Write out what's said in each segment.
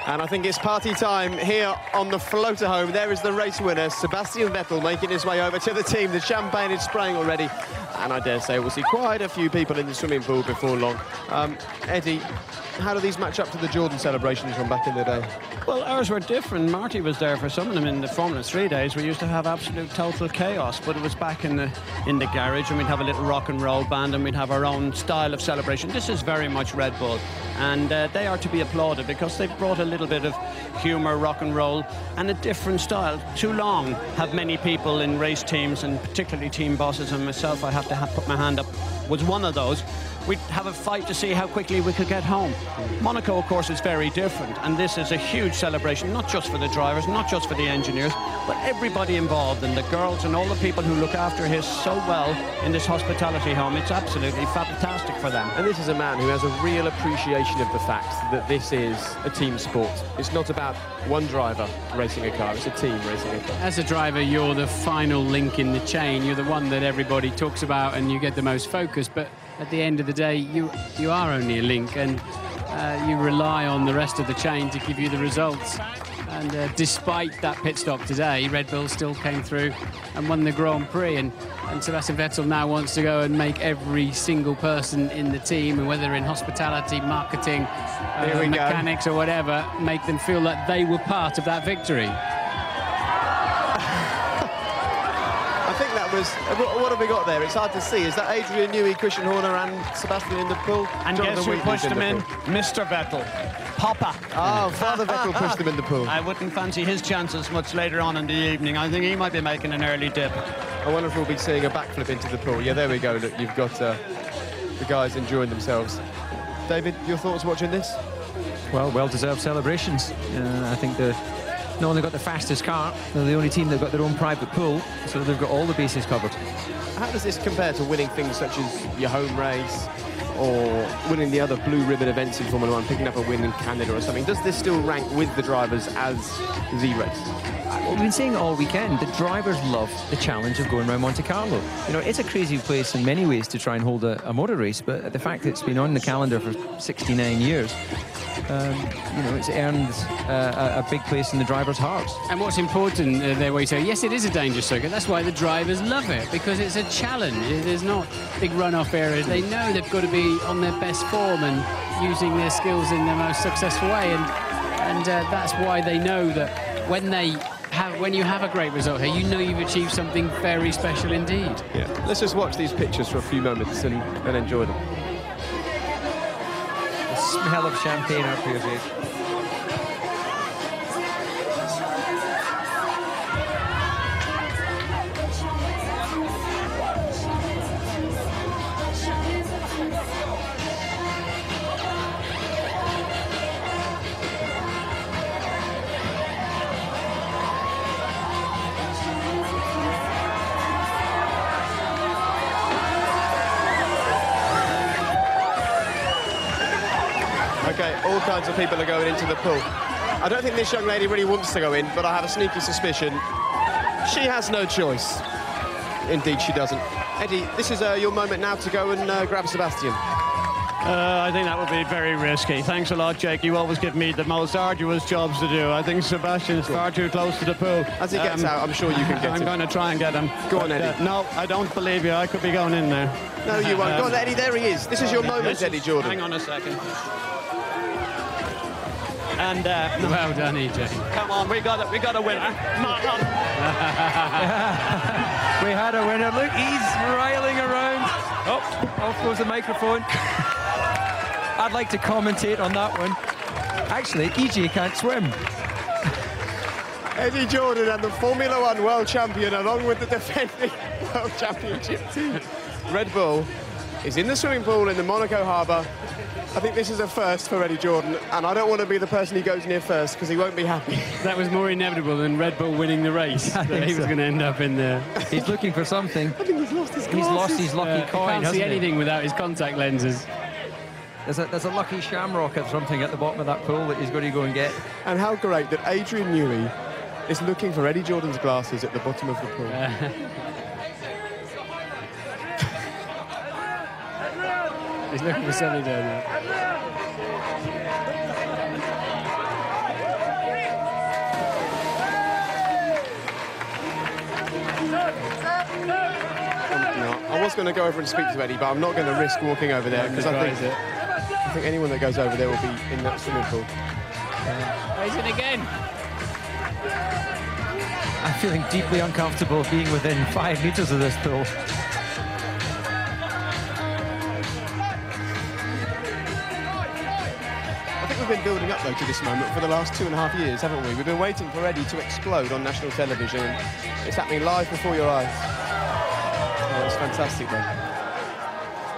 And I think it's party time here on the floater home. There is the race winner, Sebastian Vettel, making his way over to the team. The champagne is spraying already. And I dare say we'll see quite a few people in the swimming pool before long. Eddie, how do these match up to the Jordan celebrations from back in the day? Well, ours were different. Marty was there for some of them in the Formula 3 days. We used to have absolute total chaos, but it was back in the garage, and we'd have a little rock and roll band, and we'd have our own style of celebration. This is very much Red Bull, and they are to be applauded because they've brought a little bit of humour, rock and roll, and a different style. Too long have many people in race teams, and particularly team bosses, and myself, I have to put my hand up, was one of those. We'd have a fight to see how quickly we could get home. Monaco, of course, is very different, and this is a huge celebration, not just for the drivers, not just for the engineers, but everybody involved, and the girls and all the people who look after his so well in this hospitality home. It's absolutely fantastic for them. And this is a man who has a real appreciation of the fact that this is a team sport. It's not about one driver racing a car, it's a team racing a car. As a driver, you're the final link in the chain. You're the one that everybody talks about and you get the most focus, but at the end of the day, you are only a link, and you rely on the rest of the chain to give you the results. And despite that pit stop today, Red Bull still came through and won the Grand Prix. And Sebastian Vettel now wants to go and make every single person in the team, and whether in hospitality, marketing, mechanics or whatever, make them feel that they were part of that victory. I think that was... What have we got there? It's hard to see. Is that Adrian Newey, Christian Horner and Sebastian in the pool? And Jonathan guess who Wheatley's pushed him in? pool. Mr. Vettel. Papa. Oh, Father Vettel pushed him in the pool. I wouldn't fancy his chances much later on in the evening. I think he might be making an early dip. I wonder if we'll be seeing a backflip into the pool. Yeah, there we go. Look, you've got the guys enjoying themselves. David, your thoughts watching this? Well, well-deserved celebrations. I think they've not only got the fastest car, they're the only team that got their own private pool, so they've got all the bases covered. How does this compare to winning things such as your home race or winning the other blue ribbon events in Formula 1, picking up a win in Canada or something? Does this still rank with the drivers as the race? Well, we've been saying it all weekend. The drivers love the challenge of going around Monte Carlo. You know, it's a crazy place in many ways to try and hold a motor race, but the fact that it's been on the calendar for 69 years, you know, it's earned a big place in the drivers' hearts. And what's important, there where you say, yes, it is a dangerous circuit. That's why the drivers love it, because it's a challenge. There's not big runoff areas. They know they've got to be on their best form and using their skills in their most successful way. And that's why they know that when you have a great result here, you know you've achieved something very special indeed. Yeah. Let's just watch these pictures for a few moments and enjoy them. The smell of champagne up here, Jade. Okay, all kinds of people are going into the pool. I don't think this young lady really wants to go in, but I have a sneaky suspicion she has no choice. Indeed, she doesn't. Eddie, this is your moment now to go and grab Sebastian. I think that would be very risky. Thanks a lot, Jake. You always give me the most arduous jobs to do. I think Sebastian's far too close to the pool. As he gets out, I'm sure you can get him. I'm going to try and get him. Go on, Eddie. No, I don't believe you. I could be going in there. No, you won't. Go on, Eddie. There he is. This is your moment, Eddie Jordan. Hang on a second. And well done, EJ. Come on, we got a winner. We had a winner. Look, he's riling around. Oh, off goes the microphone. I'd like to commentate on that one. Actually, EJ can't swim. Eddie Jordan and the Formula 1 world champion, along with the defending world championship team. Red Bull is in the swimming pool in the Monaco harbour. I think this is a first for Eddie Jordan, and I don't want to be the person he goes near first because he won't be happy. That was more inevitable than Red Bull winning the race. That he was going to end up in there. He's looking for something. I think he's lost his glasses. He's lost his lucky coin. Can't see anything without his contact lenses. There's a lucky shamrock or something at the bottom of that pool that he's going to go and get. And how great that Adrian Newey is looking for Eddie Jordan's glasses at the bottom of the pool. He's looking for something down there. was going to go over and speak to Eddie, but I'm not going to risk walking over there because I think anyone that goes over there will be in that swimming pool. He's in again. I'm feeling deeply uncomfortable being within 5 metres of this pool. I think we've been building up, though, to this moment for the last 2.5 years, haven't we? We've been waiting for Eddie to explode on national television, and it's happening live before your eyes. Oh, it's fantastic, though.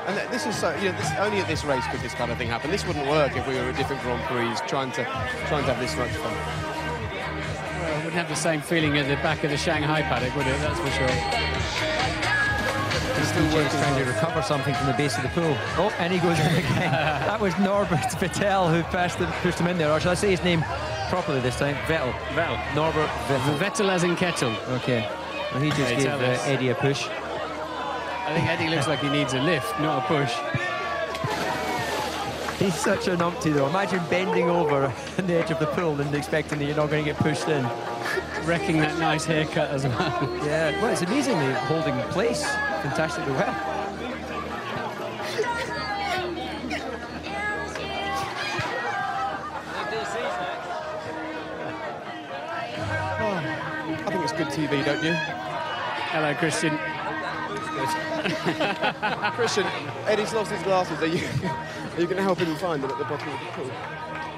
And this is so, you know, only at this race could this kind of thing happen. This wouldn't work if we were at different Grand Prix trying to have this much fun. Well, it wouldn't have the same feeling at the back of the Shanghai paddock, would it? That's for sure. He's still trying to recover something from the base of the pool. Oh, and he goes in again. That was Norbert Vettel who pushed him in there. Or shall I say his name properly this time? Vettel. Norbert Vettel. Vettel as in kettle. Okay. Well, he just gave Eddie a push. I think Eddie looks like he needs a lift, not a push. He's such a numpty, though. Imagine bending over on the edge of the pool and expecting that you're not going to get pushed in. Wrecking that nice haircut as well. Yeah, well, it's amazingly holding place fantastically well. Oh, I think it's good TV, don't you? Hello, Christian. Christian, Eddie's lost his glasses. Are you going to help him find them at the bottom of the pool?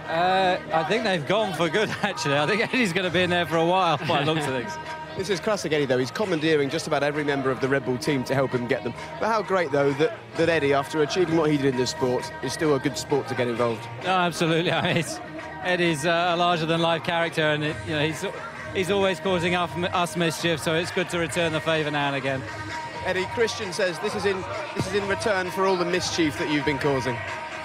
I think they've gone for good, actually. I think Eddie's going to be in there for a while, by the looks of things. This is classic Eddie, though. He's commandeering just about every member of the Red Bull team to help him get them. But how great, though, that Eddie, after achieving what he did in this sport, is still a good sport to get involved. No, absolutely. I mean, Eddie's a larger-than-life character, and you know, he's always causing us mischief, so it's good to return the favour now and again. Eddie, Christian says this is in return for all the mischief that you've been causing.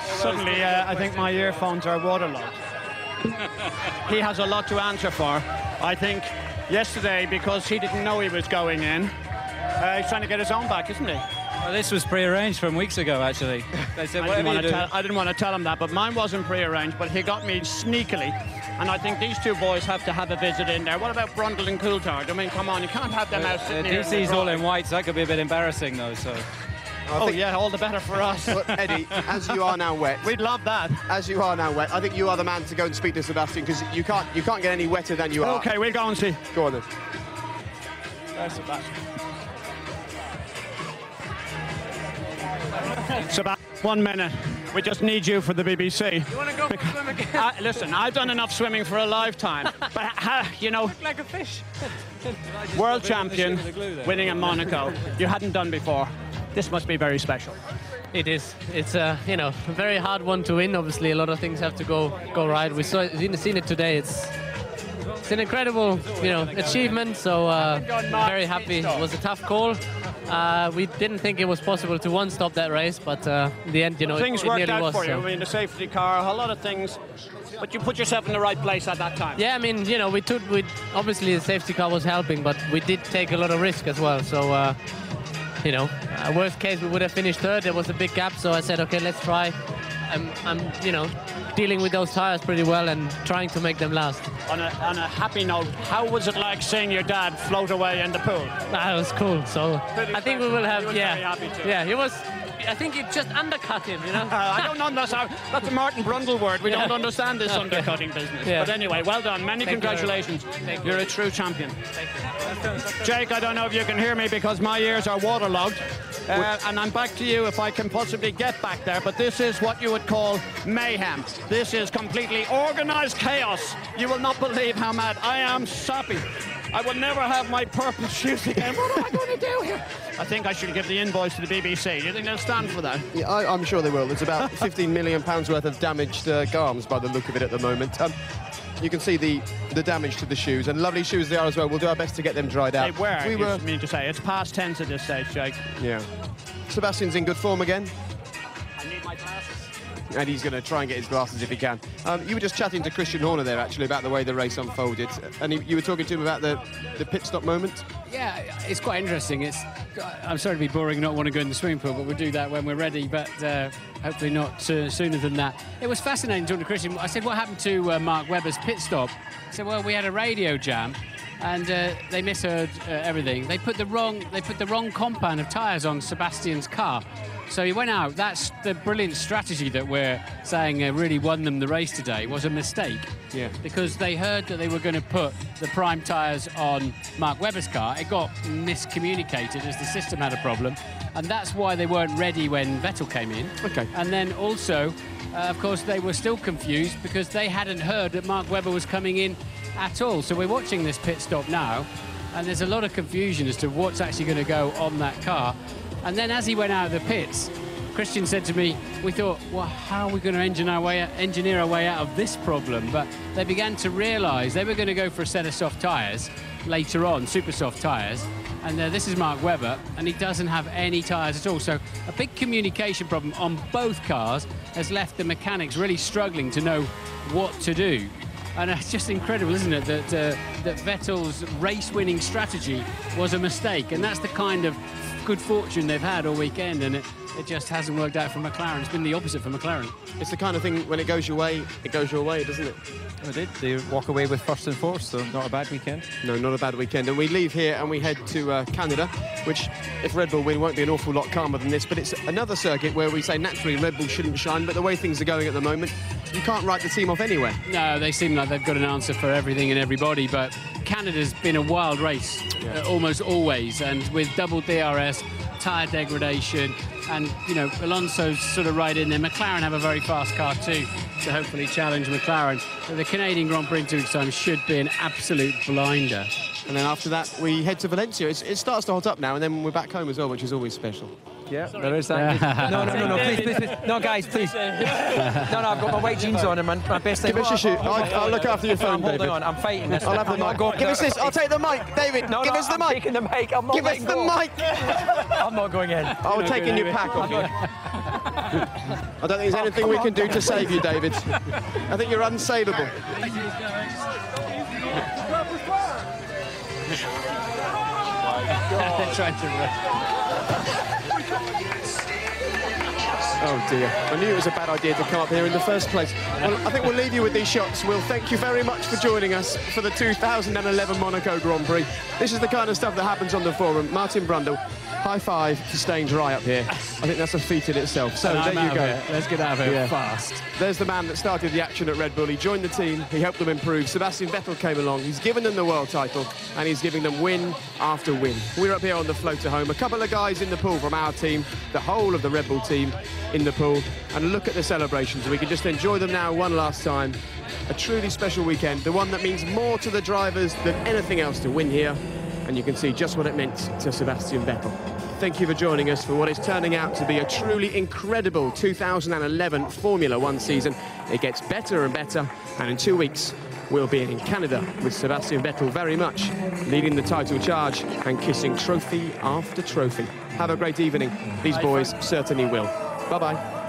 Suddenly, I think my earphones are waterlogged. He has a lot to answer for. I think yesterday, because he didn't know he was going in, he's trying to get his own back, isn't he? Well, this was pre-arranged from weeks ago, actually. They said, I didn't want to tell him that, but mine wasn't pre-arranged, but he got me sneakily. And I think these two boys have to have a visit in there. What about Brundle and Coulthard? I mean, come on, you can't have them out sitting here. DC's all in white, so that could be a bit embarrassing, though, so... Oh, yeah, all the better for us. Well, Eddie, as you are now wet... We'd love that. As you are now wet, I think you are the man to go and speak to Sebastian, because you can't get any wetter than you are. OK, we'll go and see. Go on, then. There's Sebastian. Sebastian, 1 minute. We just need you for the BBC. You want to go for a swim again? Listen, I've done enough swimming for a lifetime. But, you know... Look like a fish. World champion, winning in Monaco. You hadn't done before. This must be very special. It is. It's a very hard one to win. Obviously, a lot of things have to go right. We seen it today. It's an incredible achievement. So very happy. It was a tough call. We didn't think it was possible to one-stop that race, but in the end, things it worked nearly out was. for you. I mean, the safety car, a lot of things, but you put yourself in the right place at that time. Yeah, I mean, we obviously the safety car was helping, but we did take a lot of risk as well. So. Worst case, we would have finished third. There was a big gap, so I said, okay, let's try. I'm dealing with those tires pretty well and trying to make them last. On a happy note, how was it like seeing your dad float away in the pool? That was cool. So I think we will have. He was very happy too. Yeah, he was. I think it just undercut him, I don't understand. That's a Martin Brundle word. We don't understand this undercutting business. Yeah. But anyway, well done. Many congratulations. You're a true champion. Thank you. Jake, I don't know if you can hear me because my ears are waterlogged. And I'm back to you if I can possibly get back there. But this is what you would call mayhem. This is completely organised chaos. You will not believe how mad I am. Sappy. I will never have my purple shoes again. What am I going to do here? I think I should give the invoice to the BBC. Do you think they'll stand for that? Yeah, I'm sure they will. It's about £15 million worth of damaged garms by the look of it at the moment. You can see the damage to the shoes, and lovely shoes they are as well. We'll do our best to get them dried out. They were, you mean to say. It's past tense at this stage, Jake. Yeah. Sebastian's in good form again. I need my glasses. And he's going to try and get his glasses if he can. You were just chatting to Christian Horner there, actually, about the way the race unfolded. And you were talking to him about the pit stop moment? Yeah, it's quite interesting. I'm sorry to be boring and not want to go in the swimming pool, but we'll do that when we're ready, but hopefully not sooner than that. It was fascinating talking to Christian. I said, what happened to Mark Webber's pit stop? He said, well, we had a radio jam. and they misheard everything. They put the wrong compound of tyres on Sebastian's car. So he went out. That's the brilliant strategy that we're saying really won them the race today, was a mistake. Yeah. Because they heard that they were going to put the prime tyres on Mark Webber's car. It got miscommunicated as the system had a problem. And that's why they weren't ready when Vettel came in. Okay. And then also, of course, they were still confused because they hadn't heard that Mark Webber was coming in at all. So we're watching this pit stop now, and there's a lot of confusion as to what's actually going to go on that car. And then as he went out of the pits, Christian said to me, we thought, well, how are we going to engineer our way out of this problem? But they began to realise they were going to go for a set of soft tyres later on, super soft tyres. And this is Mark Webber, and he doesn't have any tyres at all. So a big communication problem on both cars has left the mechanics really struggling to know what to do. And it's just incredible, isn't it, that Vettel's race-winning strategy was a mistake. And that's the kind of good fortune they've had all weekend, and it just hasn't worked out for McLaren. It's been the opposite for McLaren. It's the kind of thing, when it goes your way, doesn't it? They did. They walk away with first and fourth, so not a bad weekend. No, not a bad weekend. And we leave here and we head to Canada, which, if Red Bull win, won't be an awful lot calmer than this. But it's another circuit where we say naturally Red Bull shouldn't shine, but the way things are going at the moment, you can't write the team off anywhere. No, they seem like they've got an answer for everything and everybody, but Canada's been a wild race, almost always, and with double DRS, tyre degradation, and, you know, Alonso's sort of right in there. McLaren have a very fast car too, to hopefully challenge McLaren. So the Canadian Grand Prix in 2 weeks' time should be an absolute blinder. And then after that, we head to Valencia. It starts to hot up now, and then we're back home as well, which is always special. Yeah, there is that. No, please. No, guys, please. No, I've got my white jeans on and my best... Give us your shoe. I'll look after your phone, David. Holding on, I'm fighting this. I'll have the mic. Give us this. I'll take the mic, David. Give us the mic. Taking the mic. I'm not Give us the mic. I'm not going in. I'll take in your pack off you. I don't think there's anything we can do to save you, David. I think you're unsavable. Oh dear, I knew it was a bad idea to come up here in the first place. Well, I think we'll leave you with these shots. We'll thank you very much for joining us for the 2011 Monaco Grand Prix. This is the kind of stuff that happens on the forum. Martin Brundle, high five to staying dry up here. I think that's a feat in itself. So there you go. Let's get out of here fast. There's the man that started the action at Red Bull. He joined the team, he helped them improve. Sebastian Vettel came along, he's given them the world title, and he's giving them win after win. We're up here on the floater home. A couple of guys in the pool from our team, the whole of the Red Bull team in the pool. And look at the celebrations. We can just enjoy them now one last time. A truly special weekend, the one that means more to the drivers than anything else to win here. And you can see just what it meant to Sebastian Vettel. Thank you for joining us for what is turning out to be a truly incredible 2011 Formula One season. It gets better and better, and in 2 weeks, we'll be in Canada with Sebastian Vettel very much leading the title charge and kissing trophy after trophy. Have a great evening. These boys certainly will. Bye-bye.